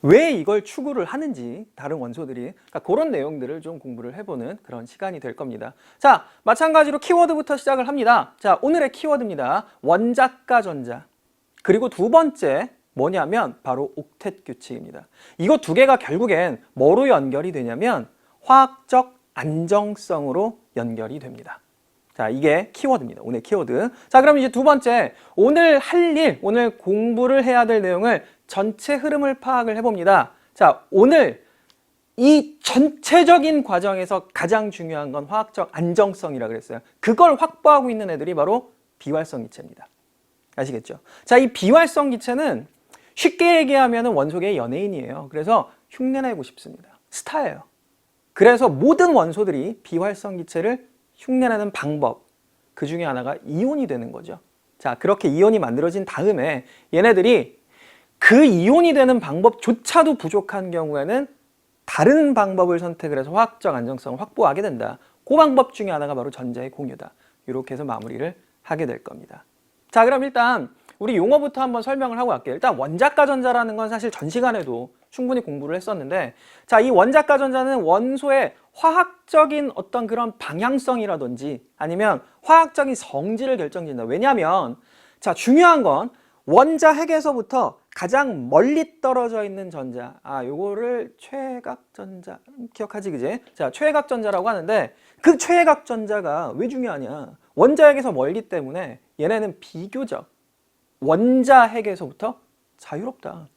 왜 이걸 추구를 하는지 다른 원소들이 그러니까 그런 내용들을 좀 공부를 해보는 그런 시간이 될 겁니다. 자, 마찬가지로 키워드부터 시작을 합니다. 자, 오늘의 키워드입니다. 원자가 전자. 그리고 두 번째 뭐냐면 바로 옥텟 규칙입니다. 이거 두 개가 결국엔 뭐로 연결이 되냐면 화학적 안정성으로 연결이 됩니다. 자, 이게 키워드입니다. 오늘 키워드. 자, 그럼 이제 두 번째, 오늘 할 일, 오늘 공부를 해야 될 내용을 전체 흐름을 파악을 해봅니다. 자, 오늘 이 전체적인 과정에서 가장 중요한 건 화학적 안정성이라고 그랬어요. 그걸 확보하고 있는 애들이 바로 비활성 기체입니다. 아시겠죠? 자, 이 비활성 기체는 쉽게 얘기하면 원소계의 연예인이에요. 그래서 흉내내고 싶습니다. 스타예요. 그래서 모든 원소들이 비활성 기체를 흉내내는 방법, 그 중에 하나가 이온이 되는 거죠. 자, 그렇게 이온이 만들어진 다음에 얘네들이 그 이온이 되는 방법조차도 부족한 경우에는 다른 방법을 선택을 해서 화학적 안정성을 확보하게 된다. 그 방법 중에 하나가 바로 전자의 공유다. 이렇게 해서 마무리를 하게 될 겁니다. 자, 그럼 일단 우리 용어부터 한번 설명을 하고 갈게요. 일단 원자가 전자라는 건 사실 전 시간에도 충분히 공부를 했었는데, 자, 이 원자가 전자는 원소의 화학적인 어떤 그런 방향성이라든지 아니면 화학적인 성질을 결정짓는다. 왜냐하면 자, 중요한 건 원자 핵에서부터 가장 멀리 떨어져 있는 전자, 요거를 최외각 전자 기억하지, 그지? 자, 최외각 전자라고 하는데 그 최외각 전자가 왜 중요하냐? 원자 핵에서 멀기 때문에 얘네는 비교적 원자 핵에서부터 자유롭다.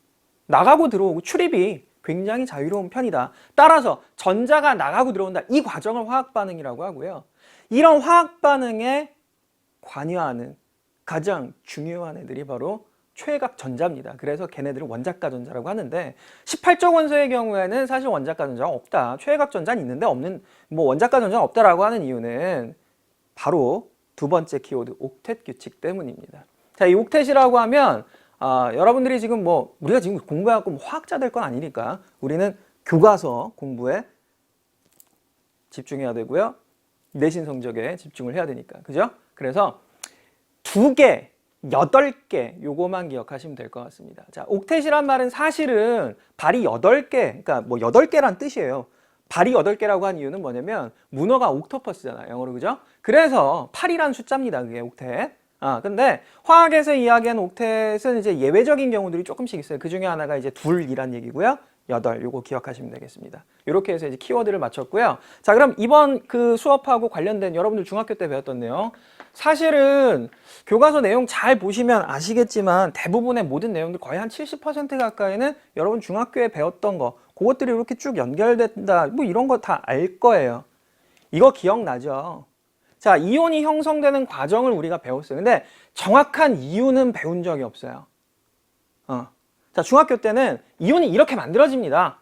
나가고 들어오고 출입이 굉장히 자유로운 편이다. 따라서 전자가 나가고 들어온다. 이 과정을 화학 반응이라고 하고요. 이런 화학 반응에 관여하는 가장 중요한 애들이 바로 최외각 전자입니다. 그래서 걔네들은 원자가 전자라고 하는데 18조 원소의 경우에는 사실 원자가 전자가 없다. 최외각 전자는 있는데 없는 원자가 전자가 없다라고 하는 이유는 바로 두 번째 키워드 옥텟 규칙 때문입니다. 자, 이 옥텟이라고 하면 여러분들이 지금 우리가 지금 공부해갖고 화학자 될 건 아니니까 우리는 교과서 공부에 집중해야 되고요. 내신 성적에 집중을 해야 되니까. 그죠? 그래서 2개, 8개 요거만 기억하시면 될 것 같습니다. 자, 옥텟이란 말은 사실은 발이 8개, 그러니까 8개란 뜻이에요. 발이 8개라고 한 이유는 뭐냐면 문어가 옥토퍼스잖아요. 영어로. 그죠? 그래서 8이란 숫자입니다. 그게 옥텟. 근데 화학에서 이야기하는 옥텟은 이제 예외적인 경우들이 조금씩 있어요. 그 중에 하나가 이제 2이란 얘기고요. 8, 요거 기억하시면 되겠습니다. 이렇게 해서 이제 키워드를 맞췄고요. 자, 그럼 이번 그 수업하고 관련된 여러분들 중학교 때 배웠던 내용, 사실은 교과서 내용 잘 보시면 아시겠지만 대부분의 모든 내용들 거의 한 70% 가까이는 여러분 중학교에 배웠던 거, 그것들이 이렇게 쭉 연결된다. 이런 거 다 알 거예요. 이거 기억나죠? 자, 이온이 형성되는 과정을 우리가 배웠어요. 근데 정확한 이유는 배운 적이 없어요. 자, 중학교 때는 이온이 이렇게 만들어집니다.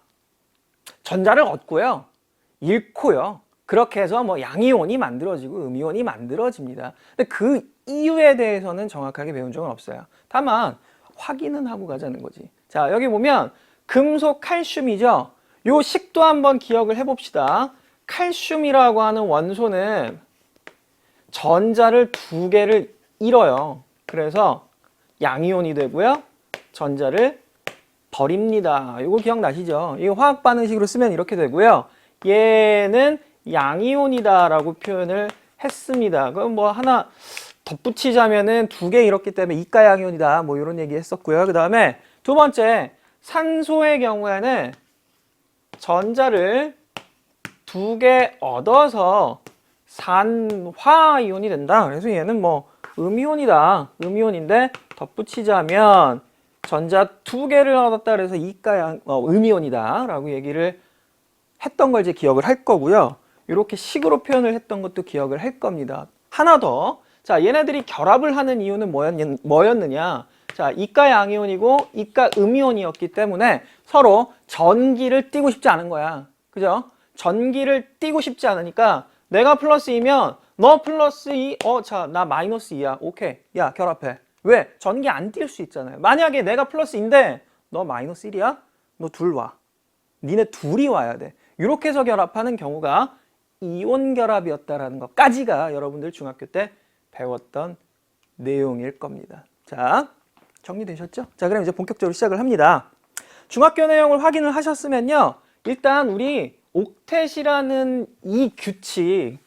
전자를 얻고요. 잃고요. 그렇게 해서 양이온이 만들어지고 음이온이 만들어집니다. 근데 그 이유에 대해서는 정확하게 배운 적은 없어요. 다만 확인은 하고 가자는 거지. 자, 여기 보면 금속 칼슘이죠. 요 식도 한번 기억을 해봅시다. 칼슘이라고 하는 원소는 전자를 2개를 잃어요. 그래서 양이온이 되고요. 전자를 버립니다. 이거 기억나시죠? 이거 화학 반응식으로 쓰면 이렇게 되고요. 얘는 양이온이다 라고 표현을 했습니다. 그럼 하나 덧붙이자면은 2개 잃었기 때문에 이가 양이온이다. 이런 얘기 했었고요. 그 다음에 두 번째, 산소의 경우에는 전자를 2개 얻어서 산화이온이 된다. 그래서 얘는 음이온이다. 음이온인데 덧붙이자면 전자 2개를 얻었다 그래서 음이온이다 라고 얘기를 했던 걸 이제 기억을 할 거고요. 이렇게 식으로 표현을 했던 것도 기억을 할 겁니다. 하나 더. 자, 얘네들이 결합을 하는 이유는 뭐였느냐? 자, 이가 양이온이고 이가 음이온이었기 때문에 서로 전기를 띠고 싶지 않은 거야. 그죠? 전기를 띠고 싶지 않으니까 내가 플러스 2면 너 플러스 2, 자, 나 마이너스 2야. 오케이. 야, 결합해. 왜? 전기 안 뛸 수 있잖아요. 만약에 내가 플러스 2인데 너 마이너스 1이야? 너 둘 와. 니네 둘이 와야 돼. 이렇게 해서 결합하는 경우가 이온 결합이었다라는 것까지가 여러분들 중학교 때 배웠던 내용일 겁니다. 자, 정리되셨죠? 자, 그럼 이제 본격적으로 시작을 합니다. 중학교 내용을 확인을 하셨으면요. 일단 우리 옥텟이라는 이 규칙,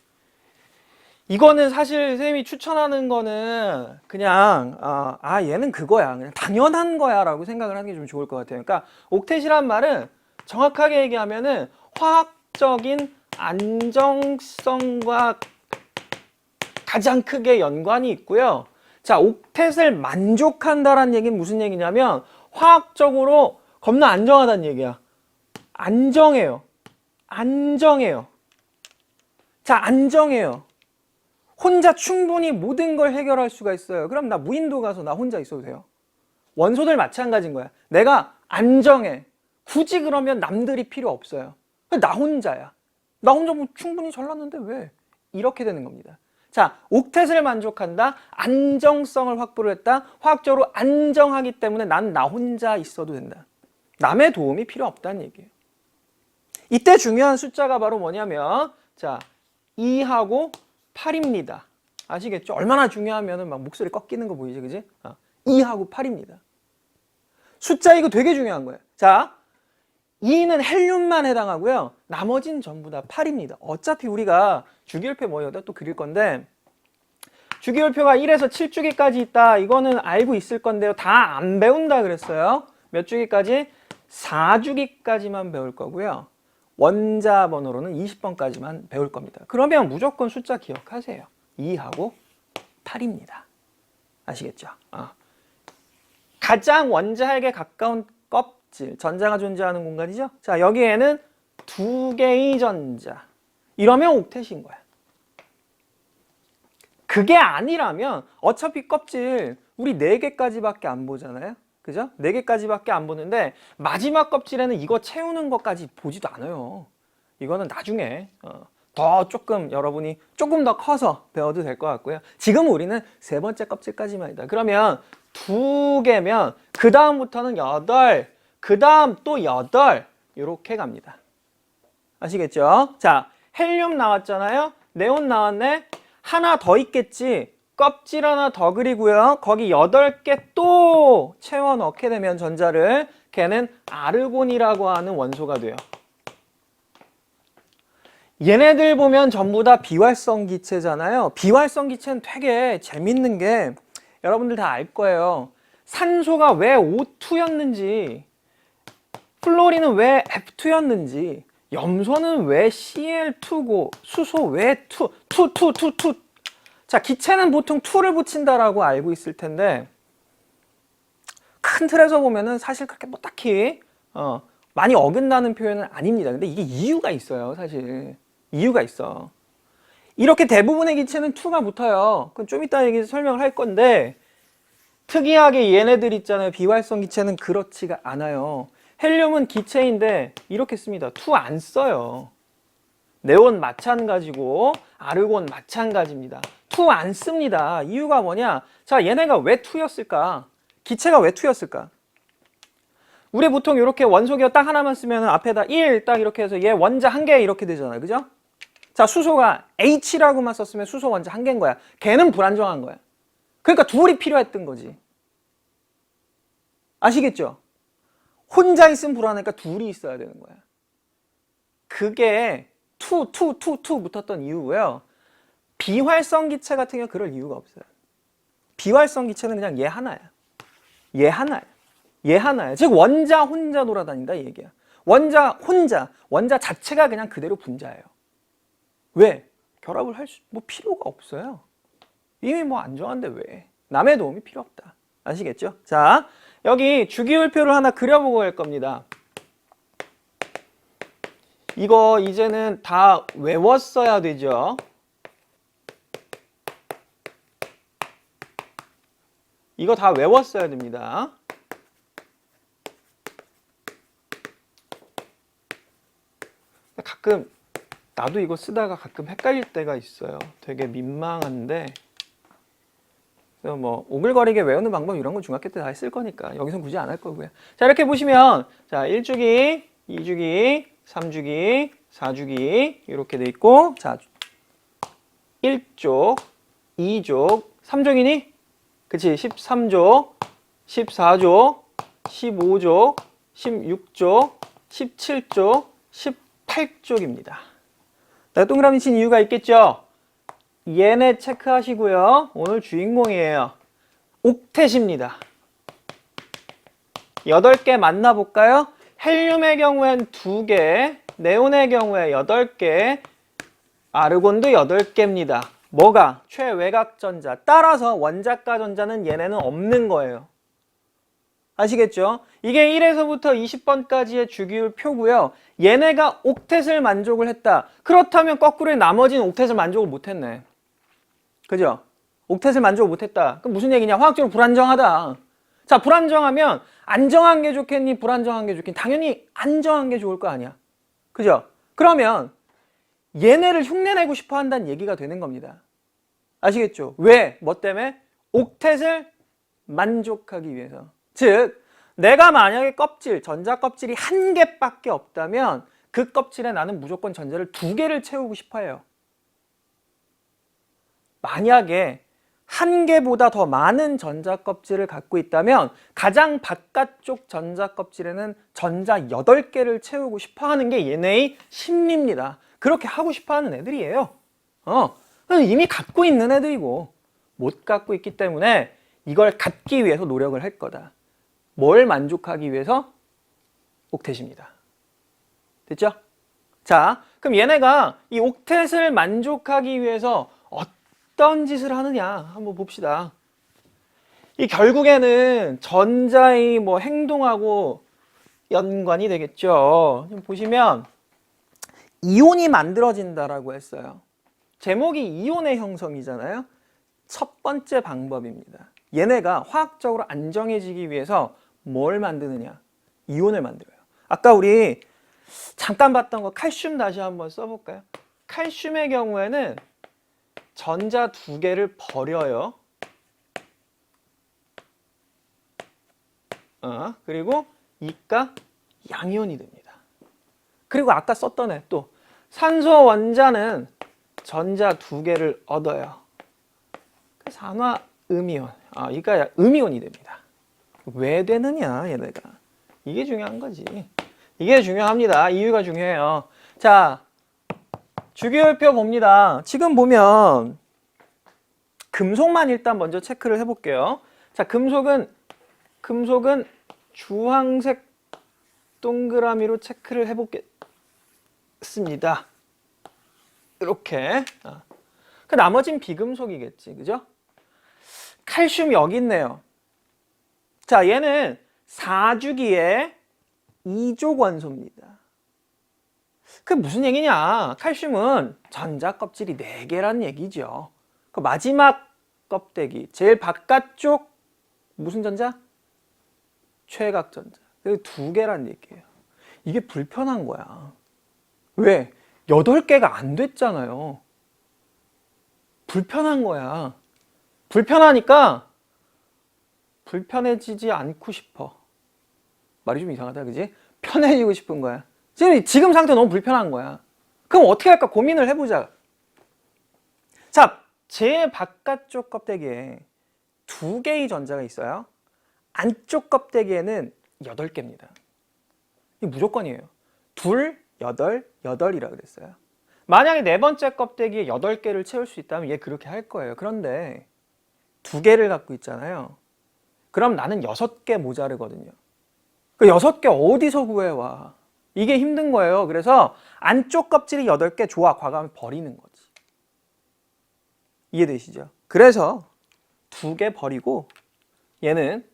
이거는 사실 선생님이 추천하는 거는 그냥 얘는 그거야, 그냥 당연한 거야 라고 생각을 하는 게 좀 좋을 것 같아요. 그러니까 옥텟이란 말은 정확하게 얘기하면은 화학적인 안정성과 가장 크게 연관이 있고요. 자, 옥텟을 만족한다라는 얘기는 무슨 얘기냐면 화학적으로 겁나 안정하다는 얘기야. 안정해요. 안정해요. 자, 안정해요. 혼자 충분히 모든 걸 해결할 수가 있어요. 그럼 나 무인도 가서 나 혼자 있어도 돼요. 원소들 마찬가지인 거야. 내가 안정해. 굳이 그러면 남들이 필요 없어요. 나 혼자야. 나 혼자 뭐 충분히 잘났는데 왜? 이렇게 되는 겁니다. 자, 옥텟을 만족한다. 안정성을 확보를 했다. 화학적으로 안정하기 때문에 난 나 혼자 있어도 된다. 남의 도움이 필요 없다는 얘기예요. 이때 중요한 숫자가 바로 뭐냐면 자, 2하고 8입니다. 아시겠죠? 얼마나 중요하면은 막 목소리 꺾이는 거 보이지, 그지? 2하고 8입니다. 숫자 이거 되게 중요한 거예요. 자, 2는 헬륨만 해당하고요. 나머지는 전부 다 8입니다. 어차피 우리가 주기율표 뭐 여기다 또 그릴 건데 주기율표가 1에서 7주기까지 있다. 이거는 알고 있을 건데요. 다 안 배운다 그랬어요. 몇 주기까지? 4주기까지만 배울 거고요. 원자 번호로는 20번까지만 배울 겁니다. 그러면 무조건 숫자 기억하세요. 2하고 8입니다. 아시겠죠? 가장 원자핵에 가까운 껍질, 전자가 존재하는 공간이죠. 자, 여기에는 2개의 전자. 이러면 옥텟인 거야. 그게 아니라면 어차피 껍질 우리 4개까지밖에 안 보잖아요. 그죠? 4개까지밖에 안 보는데 마지막 껍질에는 이거 채우는 것까지 보지도 않아요. 이거는 나중에 더 조금 여러분이 조금 더 커서 배워도 될 것 같고요. 지금 우리는 3번째 껍질까지만이다. 그러면 2개면 그 다음부터는 8, 그 다음 또 8 이렇게 갑니다. 아시겠죠? 자, 헬륨 나왔잖아요. 네온 나왔네. 하나 더 있겠지. 껍질 하나 더 그리고요. 거기 8개 또 채워 넣게 되면 전자를 걔는 아르곤이라고 하는 원소가 돼요. 얘네들 보면 전부 다 비활성 기체잖아요. 비활성 기체는 되게 재밌는 게 여러분들 다 알 거예요. 산소가 왜 O2였는지, 플로린은 왜 F2였는지, 염소는 왜 Cl2고, 수소 왜 2. 자, 기체는 보통 2를 붙인다라고 알고 있을 텐데 큰 틀에서 보면은 사실 그렇게 뭐 딱히 많이 어긋나는 표현은 아닙니다. 근데 이게 이유가 있어요. 사실 이유가 있어. 이렇게 대부분의 기체는 2가 붙어요. 그건 좀 이따 설명을 할 건데 특이하게 얘네들 있잖아요. 비활성 기체는 그렇지가 않아요. 헬륨은 기체인데 이렇게 씁니다. 2 안 써요. 네온 마찬가지고 아르곤 마찬가지입니다. 2 안 씁니다. 이유가 뭐냐? 자, 얘네가 왜 2였을까? 기체가 왜 2였을까? 우리 보통 이렇게 원소기호 딱 하나만 쓰면 앞에다 1 딱 이렇게 해서 얘 원자 1개 이렇게 되잖아요. 그죠? 자, 수소가 H라고만 썼으면 수소 원자 1개인 거야. 걔는 불안정한 거야. 그러니까 둘이 필요했던 거지. 아시겠죠? 혼자 있으면 불안하니까 둘이 있어야 되는 거야. 그게 2 붙었던 이유고요. 비활성 기체 같은 경우 그럴 이유가 없어요. 비활성 기체는 그냥 얘 하나야. 얘 하나야. 얘 하나야. 즉 원자 혼자 돌아다닌다 이 얘기야. 원자 혼자, 원자 자체가 그냥 그대로 분자예요. 왜? 결합을 할 뭐 필요가 없어요. 이미 뭐 안정한데 왜? 남의 도움이 필요 없다. 아시겠죠? 자, 여기 주기율표를 하나 그려보고 갈 겁니다. 이거 이제는 다 외웠어야 되죠. 이거 다 외웠어야 됩니다. 가끔 나도 이거 쓰다가 가끔 헷갈릴 때가 있어요. 되게 민망한데 그래서 뭐 오글거리게 외우는 방법 이런 건 중학교 때 다 했을 거니까 여기선 굳이 안 할 거고요. 자, 이렇게 보시면 자 1주기, 2주기, 3주기, 4주기 이렇게 돼 있고 자 1족, 2족, 3족이니? 그치? 13족, 14족, 15족, 16쪽, 17쪽, 18쪽입니다. 내가 동그라미 친 이유가 있겠죠? 얘네 체크하시고요. 오늘 주인공이에요. 옥텟입니다. 8개 만나볼까요? 헬륨의 경우엔 2개, 네온의 경우에 8개, 아르곤도 8개입니다. 뭐가? 최외곽 전자. 따라서 원자가 전자는 얘네는 없는 거예요. 아시겠죠? 이게 1에서부터 20번까지의 주기율 표고요. 얘네가 옥텟을 만족을 했다. 그렇다면 거꾸로 나머지는 옥텟을 만족을 못했네. 그죠? 옥텟을 만족을 못했다. 그럼 무슨 얘기냐? 화학적으로 불안정하다. 자, 불안정하면 안정한 게 좋겠니? 불안정한 게 좋겠니? 당연히 안정한 게 좋을 거 아니야. 그죠? 그러면 얘네를 흉내내고 싶어 한다는 얘기가 되는 겁니다. 아시겠죠? 왜? 뭐 때문에? 옥텟을 만족하기 위해서. 즉, 내가 만약에 껍질, 전자 껍질이 1개밖에 없다면 그 껍질에 나는 무조건 전자를 2개를 채우고 싶어 해요. 만약에 1개보다 더 많은 전자 껍질을 갖고 있다면 가장 바깥쪽 전자 껍질에는 전자 8개를 채우고 싶어 하는 게 얘네의 심리입니다. 그렇게 하고 싶어 하는 애들이에요. 이미 갖고 있는 애들이고 못 갖고 있기 때문에 이걸 갖기 위해서 노력을 할 거다. 뭘 만족하기 위해서? 옥텟입니다. 됐죠? 자, 그럼 얘네가 이 옥텟을 만족하기 위해서 어떤 짓을 하느냐 한번 봅시다. 이 결국에는 전자의 뭐 행동하고 연관이 되겠죠. 보시면 이온이 만들어진다라고 했어요. 제목이 이온의 형성이잖아요. 첫 번째 방법입니다. 얘네가 화학적으로 안정해지기 위해서 뭘 만드느냐? 이온을 만들어요. 아까 우리 잠깐 봤던 거 칼슘 다시 한번 써볼까요? 칼슘의 경우에는 전자 2개를 버려요. 그리고 이가 양이온이 됩니다. 그리고 아까 썼던 애 또 산소 원자는 전자 2개를 얻어요. 그래서 산화 음이온. 이가 음이온이 됩니다. 왜 되느냐 얘네가. 이게 중요한 거지. 이게 중요합니다. 이유가 중요해요. 자, 주기율표 봅니다. 지금 보면 금속만 일단 먼저 체크를 해볼게요. 자, 금속은 주황색 동그라미로 체크를 해보겠습니다. 이렇게. 그 나머진 비금속이겠지, 그죠? 칼슘 여기 있네요. 자, 얘는 4주기의 2족 원소입니다. 그게 무슨 얘기냐? 칼슘은 전자 껍질이 4개란 얘기죠. 그 마지막 껍데기, 제일 바깥쪽 무슨 전자? 최외곽 전자. 그리고 2개란 얘기예요. 이게 불편한 거야. 왜? 8개가 안 됐잖아요. 불편한 거야. 불편하니까 불편해지지 않고 싶어. 말이 좀 이상하다, 그지? 편해지고 싶은 거야. 지금 상태 너무 불편한 거야. 그럼 어떻게 할까 고민을 해보자. 자, 제일 바깥쪽 껍데기에 2개의 전자가 있어요. 안쪽 껍데기에는 8개입니다. 이게 무조건이에요. 2, 8, 8이라 그랬어요. 만약에 4번째 껍데기에 8개를 채울 수 있다면 얘 그렇게 할 거예요. 그런데 2개를 갖고 있잖아요. 그럼 나는 6개 모자르거든요. 그 6개 어디서 구해와? 이게 힘든 거예요. 그래서 안쪽 껍질이 8개 좋아. 과감히 버리는 거지. 이해되시죠? 그래서 2개 버리고 얘는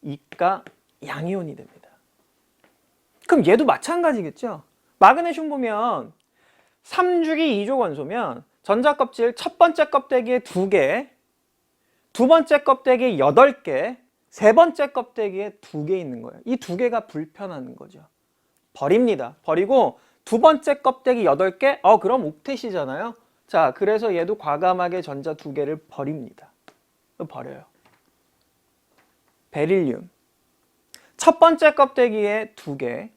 이가 양이온이 됩니다. 그럼 얘도 마찬가지겠죠? 마그네슘 보면 3주기 2족 원소면 전자 껍질 첫 번째 껍데기에 2개, 두 번째 껍데기에 8개, 세 번째 껍데기에 2개 있는 거예요. 이 2개가 불편한 거죠. 버립니다. 버리고 두 번째 껍데기 8개? 그럼 옥텟이잖아요. 자, 그래서 얘도 과감하게 전자 2개를 버립니다. 버려요. 베릴륨. 첫 번째 껍데기에 2개,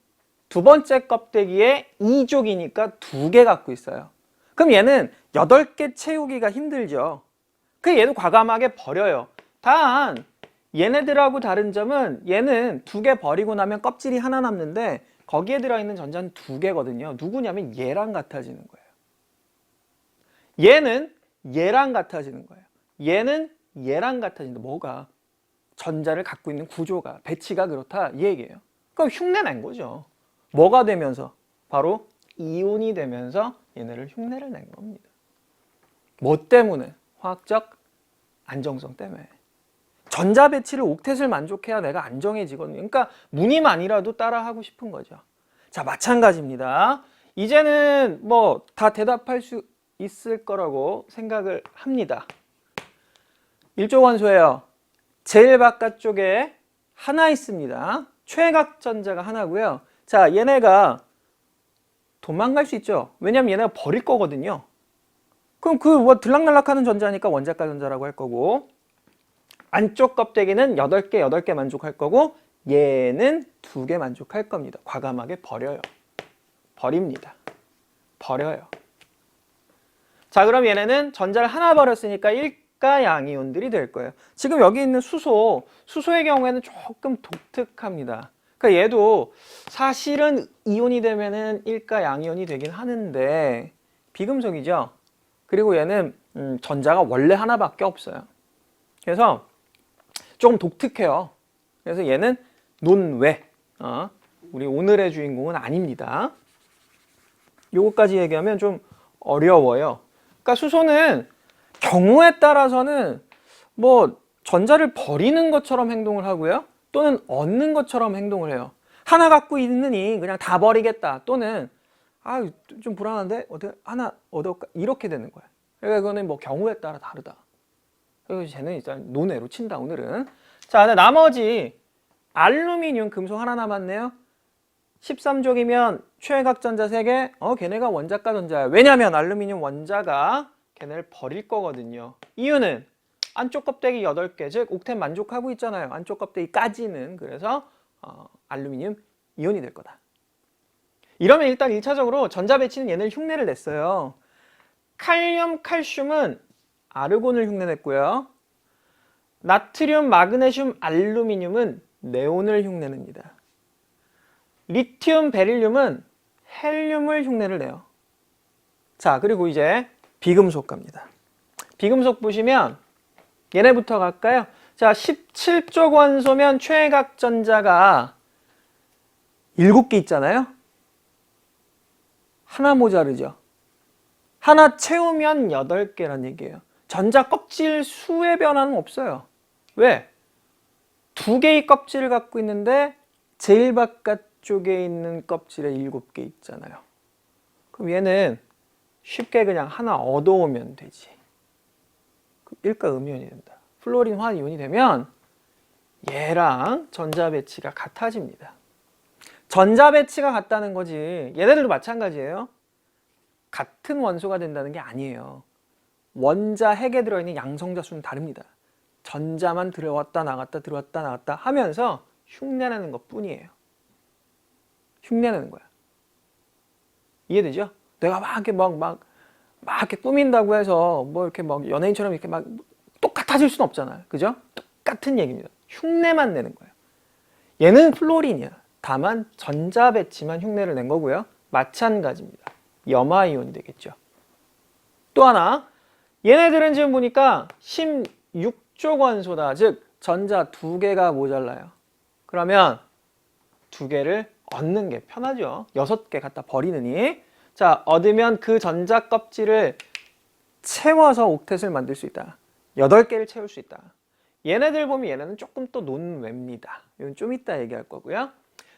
두 번째 껍데기에 2족이니까 2개 갖고 있어요. 그럼 얘는 8개 채우기가 힘들죠. 그래서 얘도 과감하게 버려요. 단 얘네들하고 다른 점은 얘는 2개 버리고 나면 껍질이 하나 남는데 거기에 들어있는 전자는 2개거든요. 누구냐면 얘랑 같아지는 거예요. 얘는 얘랑 같아지는 거예요. 얘는 얘랑 같아진다. 뭐가? 전자를 갖고 있는 구조가, 배치가 그렇다 이 얘기예요. 그럼 흉내 낸 거죠. 뭐가 되면서? 바로 이온이 되면서 얘네를 흉내를 낸 겁니다. 뭐 때문에? 화학적 안정성 때문에. 전자 배치를 옥텟을 만족해야 내가 안정해지거든요. 그러니까 무늬만이라도 따라하고 싶은 거죠. 자, 마찬가지입니다. 이제는 뭐 다 대답할 수 있을 거라고 생각을 합니다. 일조 원소예요. 제일 바깥쪽에 하나 있습니다. 최각 전자가 하나고요. 자, 얘네가 도망갈 수 있죠. 왜냐면 얘네가 버릴 거거든요. 그럼 그 뭐 들락날락하는 전자니까 원자가 전자라고 할 거고, 안쪽 껍데기는 8개 만족할 거고, 얘는 2개 만족할 겁니다. 과감하게 버려요. 버립니다. 버려요. 자, 그럼 얘네는 전자를 하나 버렸으니까 일가 양이온들이 될 거예요. 지금 여기 있는 수소의 경우에는 조금 독특합니다. 그러니까 얘도 사실은 이온이 되면은 일가 양이온이 되긴 하는데 비금속이죠. 그리고 얘는 전자가 원래 하나밖에 없어요. 그래서 조금 독특해요. 그래서 얘는 논외. 우리 오늘의 주인공은 아닙니다. 요거까지 얘기하면 좀 어려워요. 그러니까 수소는 경우에 따라서는 뭐 전자를 버리는 것처럼 행동을 하고요. 또는 얻는 것처럼 행동을 해요. 하나 갖고 있느니 그냥 다 버리겠다. 또는 좀 불안한데 어떻게 하나 얻을까? 이렇게 되는 거예요. 그러니까 그거는 뭐 경우에 따라 다르다. 그래서 쟤는 일단 논외로 친다 오늘은. 자, 나머지 알루미늄 금속 하나 남았네요. 13족이면 최각전자 3개, 걔네가 원자가 전자야. 왜냐면 알루미늄 원자가 걔네를 버릴 거거든요. 이유는 안쪽 껍데기 8개, 즉 옥텟 만족하고 있잖아요. 안쪽 껍데기까지는. 그래서 알루미늄 이온이 될 거다. 이러면 일단 1차적으로 전자 배치는 얘네를 흉내를 냈어요. 칼륨, 칼슘은 아르곤을 흉내냈고요. 나트륨, 마그네슘, 알루미늄은 네온을 흉내냅니다. 리튬, 베릴륨은 헬륨을 흉내를 내요. 자, 그리고 이제 비금속 갑니다. 비금속 보시면 얘네부터 갈까요? 자, 17족 원소면 최각 전자가 7개 있잖아요. 하나 모자르죠. 하나 채우면 8개란 얘기예요. 전자 껍질 수의 변화는 없어요. 왜? 2개의 껍질을 갖고 있는데 제일 바깥쪽에 있는 콘에 7개 있잖아요. 그럼 얘는 쉽게 그냥 하나 얻어오면 되지. 일가 음이온이 된다. 플로린 화이온이 되면 얘랑 전자 배치가 같아집니다. 전자 배치가 같다는 거지. 얘네들도 마찬가지예요. 같은 원소가 된다는 게 아니에요. 원자 핵에 들어있는 양성자 수는 다릅니다. 전자만 들어왔다 나갔다 들어왔다 나갔다 하면서 흉내내는 것 뿐이에요. 흉내내는 거야. 이해되죠? 내가 막 이렇게 막 이렇게 꾸민다고 해서 뭐 이렇게 막 연예인처럼 이렇게 막 똑같아질 수는 없잖아요. 그죠? 똑같은 얘기입니다. 흉내만 내는 거예요. 얘는 플로린이야. 다만 전자 배치만 흉내를 낸 거고요. 마찬가지입니다. 염화이온이 되겠죠. 또 하나, 얘네들은 지금 보니까 16족 원소다. 즉 전자 2개가 모자라요. 그러면 2개를 얻는 게 편하죠. 6개 갖다 버리느니. 자, 얻으면 그 전자 껍질을 채워서 옥텟을 만들 수 있다. 8개를 채울 수 있다. 얘네들 보면 얘네는 조금 또 논외입니다. 이건 좀 이따 얘기할 거고요.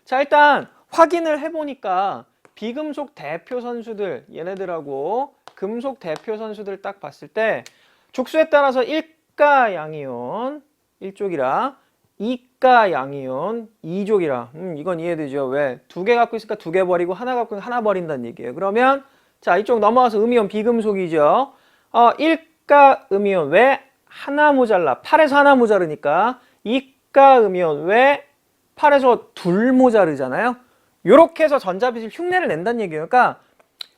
자, 일단 확인을 해보니까 비금속 대표 선수들, 얘네들하고 금속 대표 선수들 딱 봤을 때 족수에 따라서 1가 양이온 1족이라 2가 양이온 2족이라 이건 이해되죠? 왜? 2개 갖고 있으니까 2개 버리고 하나 갖고 있으니까 하나 버린다는 얘기예요. 그러면 자, 이쪽 넘어와서 음이온 비금속이죠. 1가 음이온 왜? 하나 모자라. 8에서 하나 모자르니까 2가 음이온 왜? 8에서 둘 모자르잖아요. 요렇게 해서 전자빛을 흉내를 낸다는 얘기예요. 그러니까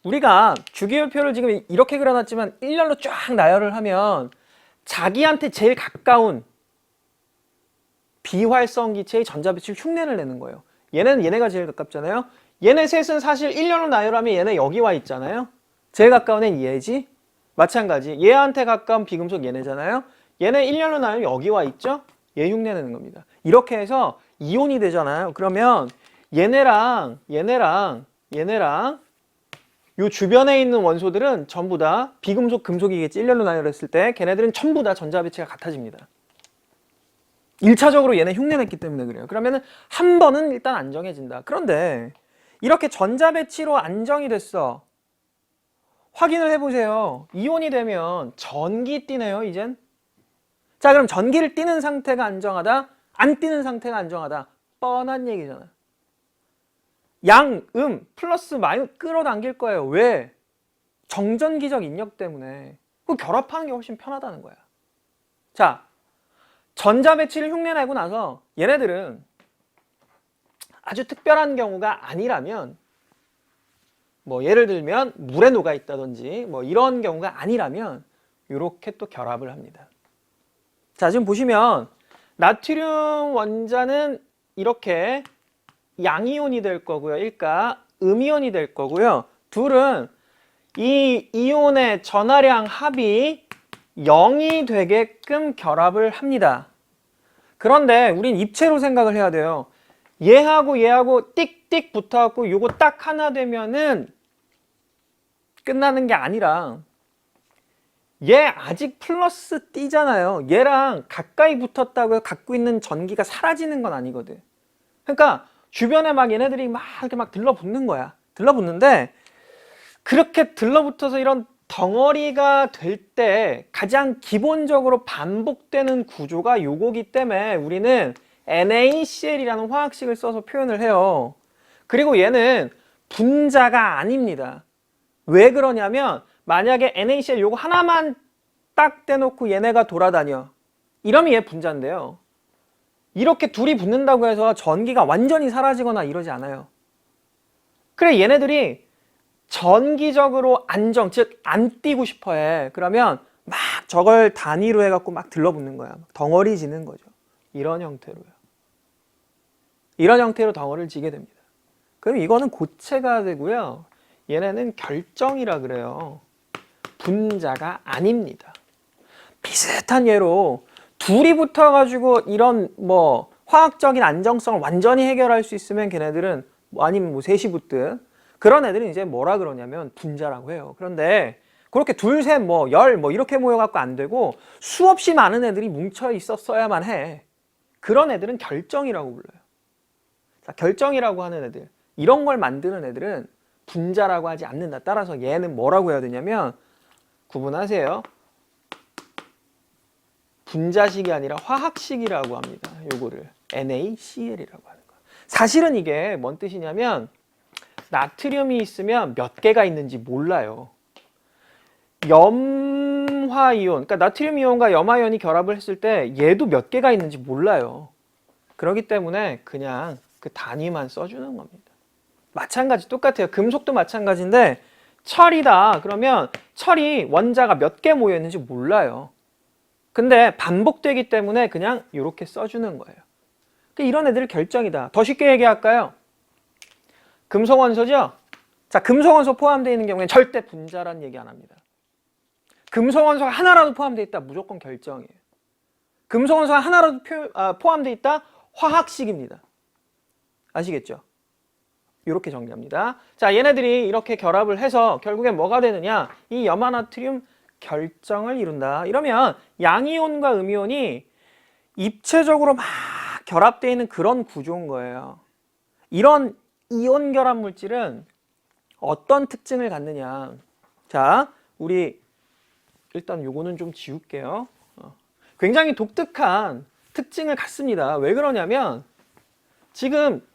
우리가 주기율표를 지금 이렇게 그려놨지만 일렬로 쫙 나열을 하면 자기한테 제일 가까운 비활성 기체의 전자배출 흉내를 내는 거예요. 얘네가 제일 가깝잖아요. 얘네 셋은 사실 1년로 나열하면 얘네 여기 와 있잖아요. 제일 가까운 애는 얘지. 마찬가지. 얘한테 가까운 비금속 얘네잖아요. 얘네 1년로 나열하면 여기 와 있죠. 얘 흉내 내는 겁니다. 이렇게 해서 이온이 되잖아요. 그러면 얘네랑 요 주변에 있는 원소들은 전부 다 비금속, 금속이겠지. 1년로 나열했을 때 걔네들은 전부 다 전자배치가 같아집니다. 1차적으로 얘네 흉내냈기 때문에 그래요. 그러면은 한 번은 일단 안정해진다. 그런데 이렇게 전자배치로 안정이 됐어. 확인을 해보세요. 이온이 되면 전기 띠네요, 이젠. 자, 그럼 전기를 띠는 상태가 안정하다, 안 띠는 상태가 안정하다. 뻔한 얘기잖아. 양, 플러스, 마이너스 끌어당길 거예요. 왜? 정전기적 인력 때문에. 그 결합하는 게 훨씬 편하다는 거야. 자, 전자배치를 흉내내고 나서 얘네들은 아주 특별한 경우가 아니라면, 뭐 예를 들면 물에 녹아 있다든지 뭐 이런 경우가 아니라면 이렇게 또 결합을 합니다. 자, 지금 보시면 나트륨 원자는 이렇게 양이온이 될 거고요. 일가 음이온이 될 거고요. 둘은 이 이온의 전하량 합이 0이 되게끔 결합을 합니다. 그런데 우린 입체로 생각을 해야 돼요. 얘하고 띡띡 붙어갖고 요거 딱 하나 되면은 끝나는 게 아니라 얘 아직 플러스 띠잖아요. 얘랑 가까이 붙었다고 갖고 있는 전기가 사라지는 건 아니거든. 그러니까 주변에 막 얘네들이 막 이렇게 막 들러붙는 거야. 들러붙는데 그렇게 들러붙어서 이런 덩어리가 될 때 가장 기본적으로 반복되는 구조가 요거기 때문에 우리는 NaCl이라는 화학식을 써서 표현을 해요. 그리고 얘는 분자가 아닙니다. 왜 그러냐면 만약에 NaCl 요거 하나만 딱 떼놓고 얘네가 돌아다녀. 이러면 얘 분자인데요. 이렇게 둘이 붙는다고 해서 전기가 완전히 사라지거나 이러지 않아요. 그래 얘네들이 전기적으로 안정, 즉 안 띄고 싶어 해. 그러면 막 저걸 단위로 해갖고 막 들러붙는 거야. 덩어리 지는 거죠. 이런 형태로요. 이런 형태로 덩어리를 지게 됩니다. 그럼 이거는 고체가 되고요. 얘네는 결정이라 그래요. 분자가 아닙니다. 비슷한 예로 둘이 붙어가지고 이런 뭐 화학적인 안정성을 완전히 해결할 수 있으면 걔네들은 아니면 뭐 셋이 붙든 그런 애들은 이제 뭐라 그러냐면 분자라고 해요. 그런데 그렇게 둘, 셋, 뭐 열 뭐 이렇게 모여갖고 안 되고 수없이 많은 애들이 뭉쳐 있었어야만 해. 그런 애들은 결정이라고 불러요. 자, 결정이라고 하는 애들, 이런 걸 만드는 애들은 분자라고 하지 않는다. 따라서 얘는 뭐라고 해야 되냐면 구분하세요. 분자식이 아니라 화학식이라고 합니다. 요거를 NaCl이라고 하는 거. 사실은 이게 뭔 뜻이냐면 나트륨이 있으면 몇 개가 있는지 몰라요. 염화이온, 그러니까 나트륨 이온과 염화이온이 결합을 했을 때 얘도 몇 개가 있는지 몰라요. 그렇기 때문에 그냥 그 단위만 써주는 겁니다. 마찬가지 똑같아요. 금속도 마찬가지인데 철이다 그러면 철이 원자가 몇 개 모여 있는지 몰라요. 근데 반복되기 때문에 그냥 이렇게 써주는 거예요. 이런 애들 결정이다. 더 쉽게 얘기할까요? 금속원소죠? 자, 금속원소 포함되어 있는 경우에는 절대 분자란 얘기 안 합니다. 금속원소가 하나라도 포함되어 있다 무조건 결정이에요. 금속원소가 하나라도 포함되어 있다 화학식입니다. 아시겠죠? 이렇게 정리합니다. 자, 얘네들이 이렇게 결합을 해서 결국엔 뭐가 되느냐? 이 염화나트륨 결정을 이룬다. 이러면 양이온과 음이온이 입체적으로 막 결합되어 있는 그런 구조인 거예요. 이런 이온 결합 물질은 어떤 특징을 갖느냐? 자, 우리 일단 요거는 좀 지울게요. 굉장히 독특한 특징을 갖습니다. 왜 그러냐면 지금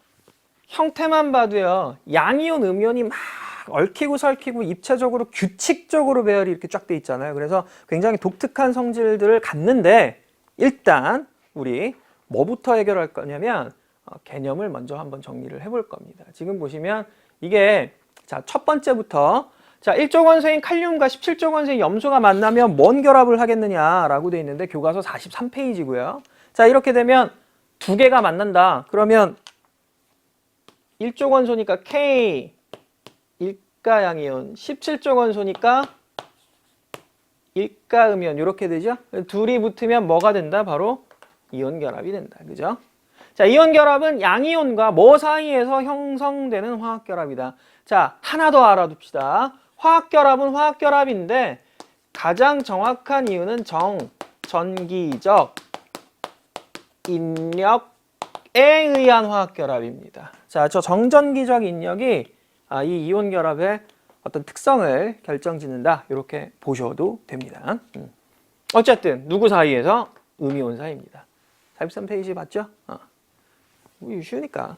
형태만 봐도요. 양이온, 음이온이 막 얽히고 설키고 입체적으로 규칙적으로 배열이 이렇게 쫙 돼 있잖아요. 그래서 굉장히 독특한 성질들을 갖는데 일단 우리 뭐부터 해결할 거냐면 개념을 먼저 한번 정리를 해볼 겁니다. 지금 보시면 이게 자, 첫 번째부터 자, 1족 원소인 칼륨과 17족 원소인 염소가 만나면 뭔 결합을 하겠느냐라고 돼 있는데 교과서 43페이지고요. 자, 이렇게 되면 두 개가 만난다. 그러면 일족 원소니까 K 일가양이온, 17족 원소니까 일가음이온 이렇게 되죠. 둘이 붙으면 뭐가 된다? 바로 이온 결합이 된다. 그죠? 자, 이온 결합은 양이온과 뭐 사이에서 형성되는 화학 결합이다. 자, 하나 더 알아둡시다. 화학 결합은 화학 결합인데 가장 정확한 이유는 전기적 인력에 의한 화학 결합입니다. 자, 저 정전기적 인력이 이 이온 결합의 어떤 특성을 결정짓는다. 이렇게 보셔도 됩니다. 어쨌든 누구 사이에서? 음이온 사이입니다. 43페이지 봤죠? 쉬우니까.